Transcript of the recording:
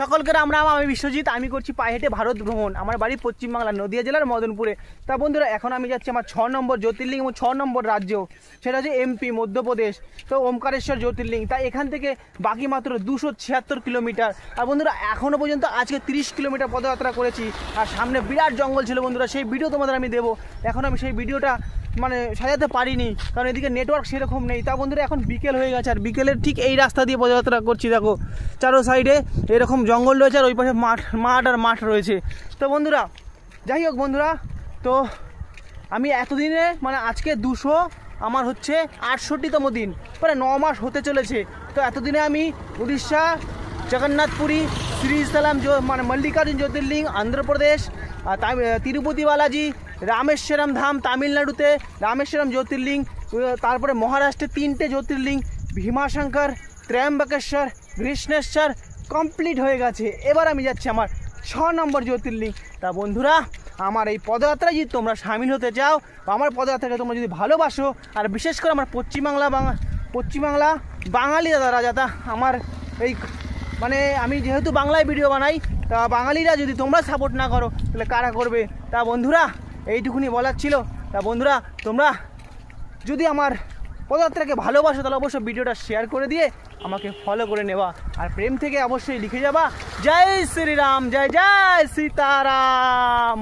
সকলকে রাম রাম। আমি বিশ্বজিৎ। আমি করছি পায়ে হেঁটে ভারত ভ্রমণ। আমার বাড়ি পশ্চিমবাংলার নদিয়া জেলার মদনপুরে। তা বন্ধুরা, এখন আমি যাচ্ছি আমার 6 নম্বর জ্যোতির্লিঙ্গ এবং 6 নম্বর রাজ্য, সেটা হচ্ছে এমপি, মধ্যপ্রদেশ। তো ওমকারেশ্বর জ্যোতির্লিঙ্গ। তাই এখান থেকে বাকি মাত্র 276 কিলোমিটার। আর বন্ধুরা, এখনও পর্যন্ত আজকে 30 কিলোমিটার পদযাত্রা করেছি। আর সামনে বিরাট জঙ্গল ছিল বন্ধুরা, সেই ভিডিও তোমাদের আমি দেবো। এখন আমি সেই ভিডিওটা সাজাতে পারিনি, কারণ এদিকে নেটওয়ার্ক সেরকম নেই। তা বন্ধুরা, এখন বিকেল হয়ে গেছে, আর বিকেলের ঠিক এই রাস্তা দিয়ে পদযাত্রা করছি। দেখো চারো সাইডে এরকম জঙ্গল রয়েছে, আর ওই পাশে মাঠ রয়েছে। তো বন্ধুরা, যাই হোক বন্ধুরা, তো আমি এতদিনে আজকে আমার হচ্ছে 68তম দিন, 9 মাস হতে চলেছে। তো এতদিনে আমি উড়িষ্যা, জগন্নাথপুরী, শ্রীসালাম মল্লিকার্জুন জ্যোতির্লিঙ্গ অন্ধ্রপ্রদেশ, তিরুপতি বালাজি, রামেশ্বরম ধাম তামিলনাড়ুতে, রামেশ্বরম জ্যোতির্লিঙ্গ, তারপরে মহারাষ্ট্রে 3টে জ্যোতির্লিঙ্গ, ভীমাশঙ্কর, ত্র্যম্বকেশ্বর, কৃষ্ণেশ্বর কমপ্লিট হয়ে গেছে। এবার আমি যাচ্ছি আমার 6 নম্বর জ্যোতির্লিঙ্গ। তা বন্ধুরা, আমার এই পদযাত্রায় যদি তোমরা সামিল হতে চাও, বা আমার পদযাত্রাকে তোমরা যদি ভালোবাসো, আর বিশেষ করে আমার পশ্চিমবাংলা বাঙালি দাদারা, যাতে আমার এই আমি যেহেতু বাংলায় ভিডিও বানাই, তা বাঙালিরা যদি তোমরা সাপোর্ট না করো, তাহলে কারা করবে? তা বন্ধুরা, এইটুকুনি বলার ছিল। তা বন্ধুরা, তোমরা যদি আমার পদযাত্রাকে ভালোবাসো, তাহলে অবশ্যই ভিডিওটা শেয়ার করে দিয়ে আমাকে ফলো করে নেবা। আর প্রেম থেকে অবশ্যই লিখে যাবা জয় শ্রীরাম, জয় জয় সীতারাম।